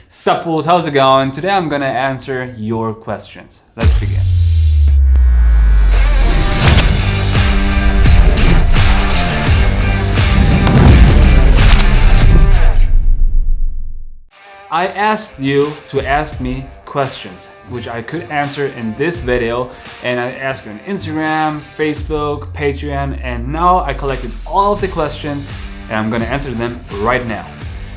Sup fools, how's it going? Today I'm gonna answer your questions. Let's begin. I asked you to ask me questions, which I could answer in this video, and I asked you on Instagram, Facebook, Patreon, and now I collected all of the questions and I'm gonna answer them right now.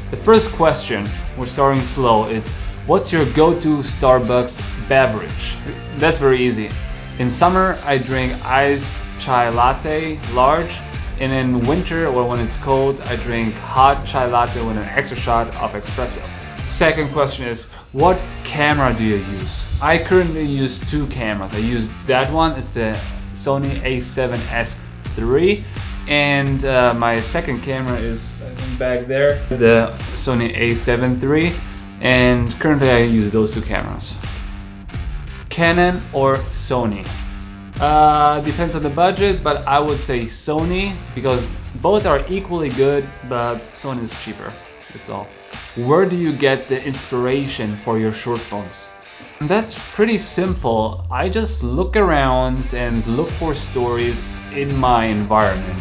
The first question, we're starting slow, it's what's your go-to Starbucks beverage? That's very easy. In summer, I drink iced chai latte, large, and in winter, or when it's cold, I drink hot chai latte with an extra shot of espresso. Second question is, what camera do you use? I currently use two cameras. I use that one, it's the Sony a7S III, and my second camera is, I think, back there, the Sony a7 III, and currently I use those two cameras. Canon or Sony? Depends on the budget, but I would say Sony, because both are equally good, but Sony is cheaper, that's all. Where do you get the inspiration for your short films? That's pretty simple. I just look around and look for stories in my environment.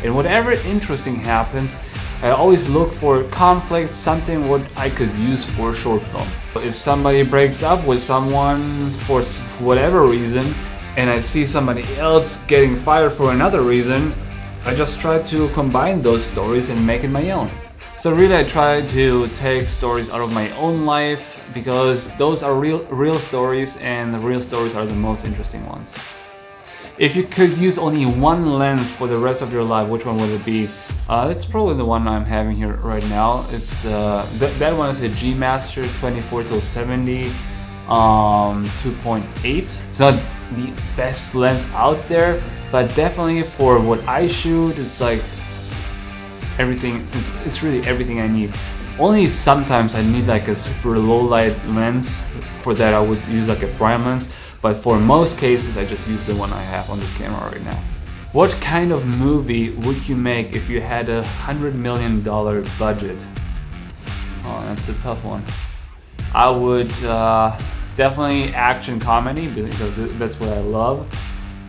And whatever interesting happens, I always look for conflict, something what I could use for a short film. If somebody breaks up with someone for whatever reason, and I see somebody else getting fired for another reason, I just try to combine those stories and make it my own. So really I try to take stories out of my own life because those are real stories, and the real stories are the most interesting ones. If you could use only one lens for the rest of your life, which one would it be? It's probably the one I'm having here right now. It's that one is a G Master 24-70 2.8. It's not the best lens out there, but definitely for what I shoot, it's like everything. It's really everything I need. Only sometimes I need like a super low light lens. For that I would use like a prime lens, but for most cases I just use the one I have on this camera right now. What kind of movie would you make if you had $100 million budget? Oh, that's a tough one. I would definitely action comedy, because that's what I love.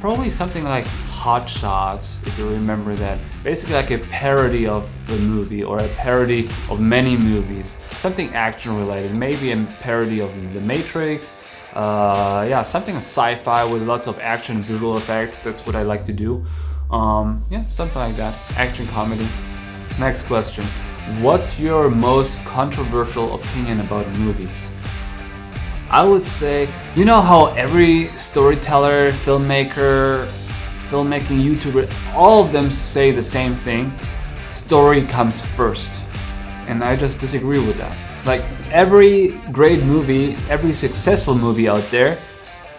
Probably something like Hot Shots, if you remember that. Basically like a parody of the movie, or a parody of many movies. Something action related, maybe a parody of The Matrix. Yeah, something sci-fi with lots of action visual effects. That's what I like to do. Yeah, something like that. Action comedy. Next question. What's your most controversial opinion about movies? I would say, you know how every storyteller, filmmaker, filmmaking YouTuber, all of them say the same thing? Story comes first. And I just disagree with that. Like every great movie, every successful movie out there,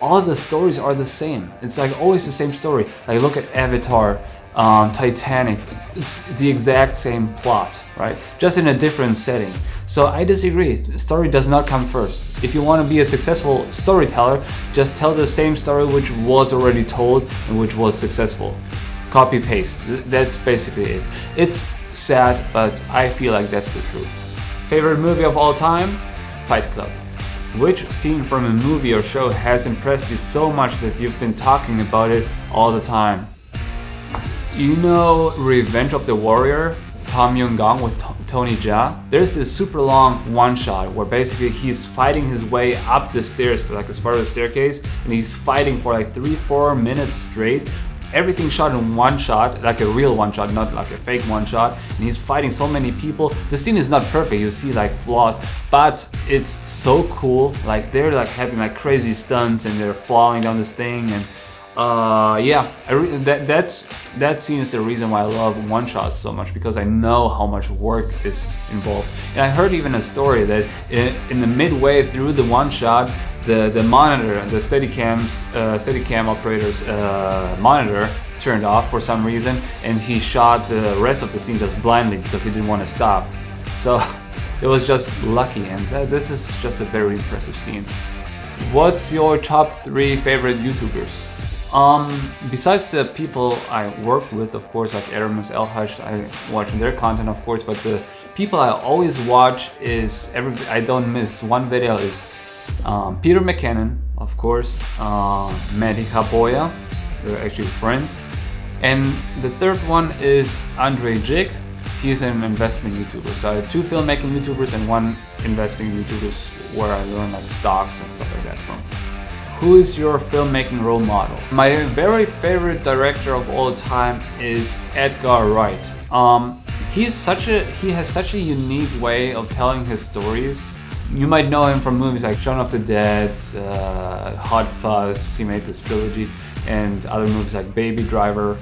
all the stories are the same. It's like always the same story. Like look at Avatar, Titanic, it's the exact same plot, right? Just in a different setting. So I disagree. The story does not come first. If you want to be a successful storyteller, just tell the same story which was already told and which was successful. Copy paste. That's basically it. It's sad, but I feel like that's the truth. Favorite movie of all time? Fight Club. Which scene from a movie or show has impressed you so much that you've been talking about it all the time? You know Revenge of the Warrior, Tom Yum-Goong with Tony Jaa? There's this super long one-shot where basically he's fighting his way up the stairs for like a spiral staircase, and he's fighting for like 3-4 minutes straight. Everything shot in one shot, like a real one shot, not like a fake one shot, and he's fighting so many people. The scene is not perfect, you see like flaws, but it's so cool. Like they're like having like crazy stunts and they're falling down this thing, and yeah, that scene is the reason why I love one shots so much, because I know how much work is involved. And I heard even a story that in the midway through the one shot, the monitor, the Steadicam operator's monitor turned off for some reason, and he shot the rest of the scene just blindly because he didn't want to stop. So it was just lucky, and this is just a very impressive scene. What's your top 3 favorite YouTubers? Besides the people I work with, of course, like Aramis, Elhadj, I watch their content, of course, but the people I always watch is I don't miss one video is Peter McKinnon, of course, Mehdi Kaboya, they're actually friends, and the third one is Andre Jig. He's an investment YouTuber. So I have 2 filmmaking YouTubers and 1 investing YouTubers where I learn like stocks and stuff like that from. Who is your filmmaking role model? My very favorite director of all time is Edgar Wright. He has such a unique way of telling his stories. You might know him from movies like Shaun of the Dead, Hot Fuzz, he made this trilogy, and other movies like Baby Driver.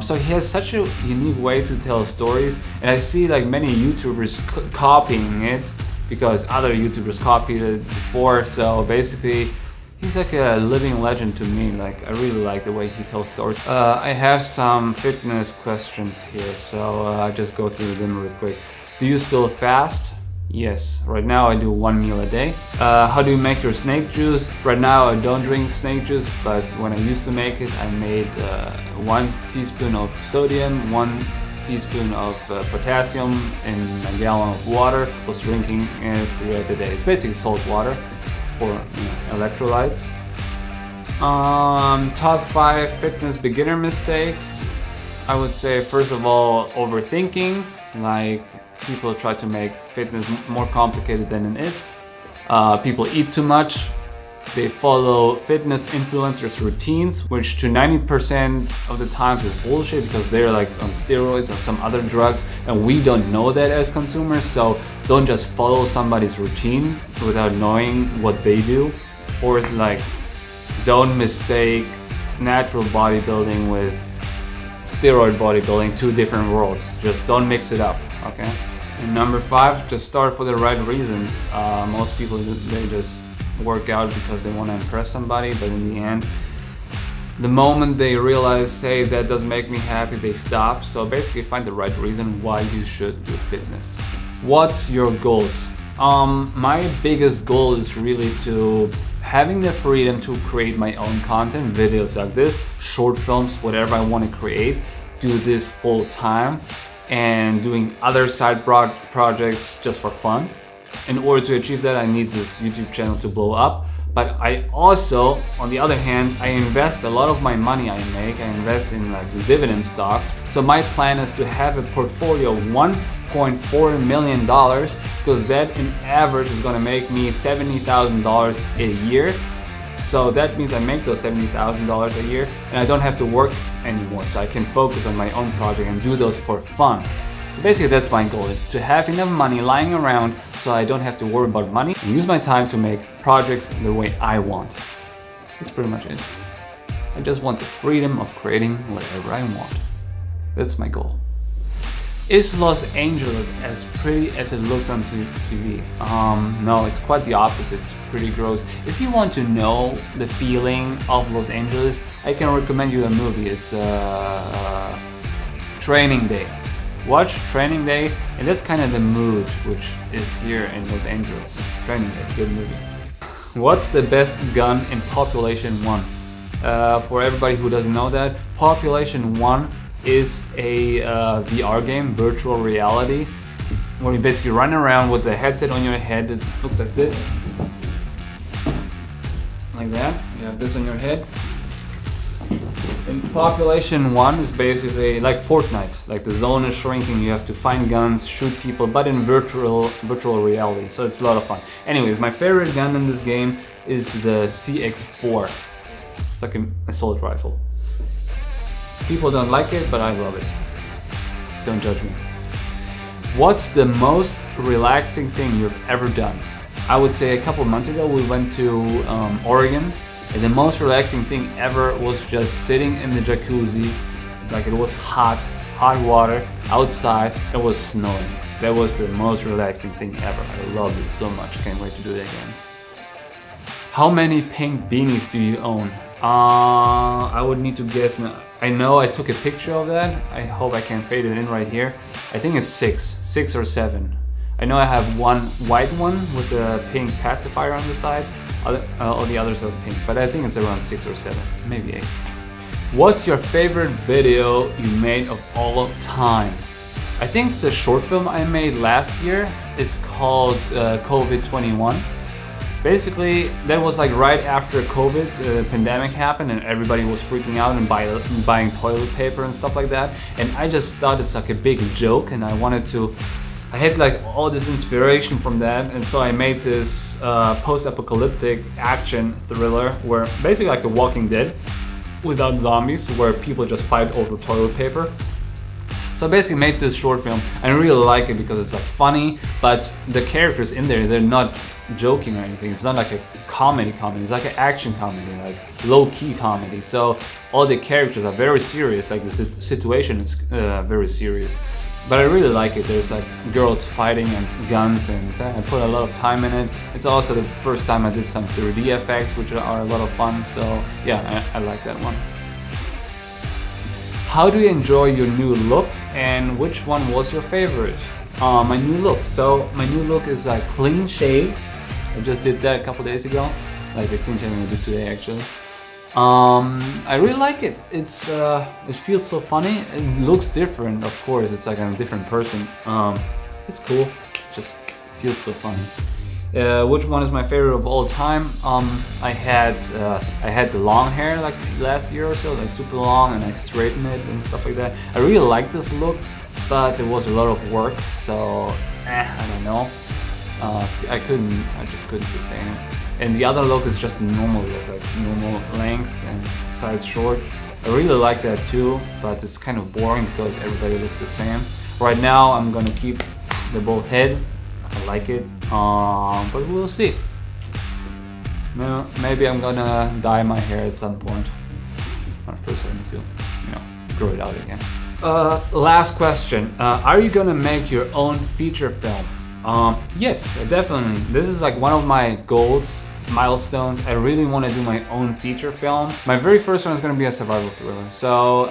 So he has such a unique way to tell stories, and I see like many YouTubers copying it because other YouTubers copied it before. So basically, he's like a living legend to me. Like, I really like the way he tells stories. I have some fitness questions here, so I just go through them real quick. Do you still fast? Yes, right now I do 1 meal a day. How do you make your snake juice? Right now I don't drink snake juice, but when I used to make it, I made 1 teaspoon of sodium, 1 teaspoon of potassium in a gallon of water. I was drinking it throughout the day. It's basically salt water for electrolytes. Top 5 fitness beginner mistakes. I would say, first of all, overthinking. Like, people try to make fitness more complicated than it is. People eat too much. They follow fitness influencers' routines, which to 90% of the times is bullshit because they're like on steroids or some other drugs, and we don't know that as consumers. So don't just follow somebody's routine without knowing what they do. Fourth, like, don't mistake natural bodybuilding with steroid bodybuilding, 2 different worlds. Just don't mix it up, okay? And number 5, just start for the right reasons. Most people, they just work out because they want to impress somebody, but in the end, the moment they realize, hey, that doesn't make me happy, they stop. So basically find the right reason why you should do fitness. What's your goals? My biggest goal is really to having the freedom to create my own content, videos like this, short films, whatever I want to create, do this full time, and doing other side projects just for fun. In order to achieve that, I need this YouTube channel to blow up. But I also, on the other hand, I invest a lot of my money I make, I invest in like the dividend stocks. So my plan is to have a portfolio of $1.4 million, because that in average is gonna make me $70,000 a year. So that means I make those $70,000 a year and I don't have to work anymore. So I can focus on my own project and do those for fun. So basically that's my goal, to have enough money lying around so I don't have to worry about money and use my time to make projects the way I want. That's pretty much it. I just want the freedom of creating whatever I want. That's my goal. Is Los Angeles as pretty as it looks on TV? No, it's quite the opposite. It's pretty gross. If you want to know the feeling of Los Angeles, I can recommend you a movie. It's Training Day. Watch Training Day, and that's kind of the mood which is here in Los Angeles. Training Day, good movie. What's the best gun in Population 1? For everybody who doesn't know that, Population 1 is a VR game, virtual reality, where you basically run around with the headset on your head. It looks like this. Like that. You have this on your head. And Population 1 is basically like Fortnite. Like the zone is shrinking, you have to find guns, shoot people, but in virtual reality. So it's a lot of fun. Anyways, my favorite gun in this game is the CX4. It's like an assault rifle. People don't like it, but I love it. Don't judge me. What's the most relaxing thing you've ever done? I would say a couple months ago we went to Oregon, and the most relaxing thing ever was just sitting in the jacuzzi. Like, it was hot water outside. It was snowing. That was the most relaxing thing ever. I loved it so much. Can't wait to do it again. How many pink beanies do you own? I would need to guess. I know I took a picture of that. I hope I can fade it in right here. I think it's 6 or 7. I know I have one white one with a pink pacifier on the side. All the others are pink, but I think it's around 6 or 7, maybe 8. What's your favorite video you made of all time? I think it's a short film I made last year. It's called COVID-21. Basically, that was like right after COVID, the pandemic happened and everybody was freaking out and buying toilet paper and stuff like that. And I just thought it's like a big joke, and I had like all this inspiration from that, and so I made this post-apocalyptic action thriller where basically like a Walking Dead without zombies, where people just fight over toilet paper. So I basically made this short film. I really like it because it's like funny, but the characters in there, they're not joking or anything. It's not like a comedy. It's like an action comedy, like low-key comedy. So all the characters are very serious. Like the situation is very serious. But I really like it. There's like girls fighting and guns, and I put a lot of time in it. It's also the first time I did some 3D effects, which are a lot of fun. So yeah, I like that one. How do you enjoy your new look, and which one was your favorite? My new look. So my new look is like clean shave. I just did that a couple days ago. Like the clean shave I'm gonna do today actually. I really like it. It feels so funny. It looks different, of course. It's like I'm a different person. It's cool. Just feels so funny. Which one is my favorite of all time? I had the long hair like last year or so, like super long, and I straightened it and stuff like that. I really like this look, but it was a lot of work, so I don't know. I just couldn't sustain it. And the other look is just a normal look, like normal length and size short. I really like that too, but it's kind of boring because everybody looks the same. Right now I'm gonna keep the bald head. I like it, but we'll see. Maybe I'm gonna dye my hair at some point. But first I need to, grow it out again. Last question. Are you gonna make your own feature film? Yes, definitely. This is like one of my goals, milestones. I really want to do my own feature film. My very first one is going to be a survival thriller. So,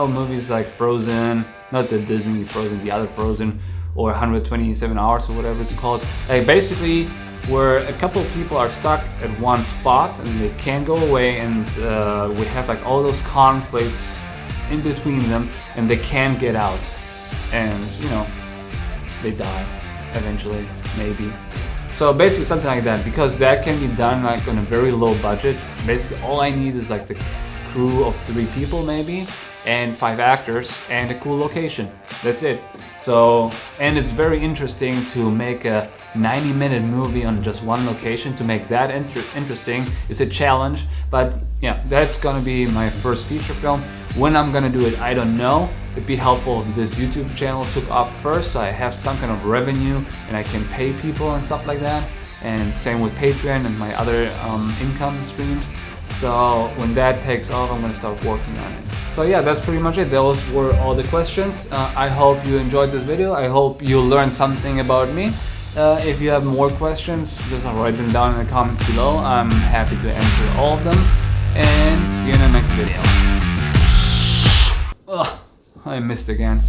movies like Frozen, not the Disney Frozen, the other Frozen, or 127 Hours or whatever it's called. Like basically, where a couple of people are stuck at one spot and they can't go away, and we have like all those conflicts in between them, and they can't get out, and they die eventually, maybe. So basically something like that, because that can be done like on a very low budget. Basically all I need is like the crew of 3 people maybe, and 5 actors, and a cool location. That's it. So, and it's very interesting to make a 90-minute movie on just one location. To make that interesting is a challenge, but yeah, that's gonna be my first feature film. When I'm gonna do it, I don't know. It'd be helpful if this YouTube channel took off first, so I have some kind of revenue and I can pay people and stuff like that. And same with Patreon and my other income streams. So when that takes off, I'm gonna start working on it. So yeah, that's pretty much it. Those were all the questions. I hope you enjoyed this video. I hope you learned something about me. If you have more questions, just write them down in the comments below. I'm happy to answer all of them. And see you in the next video. Ugh, I missed again.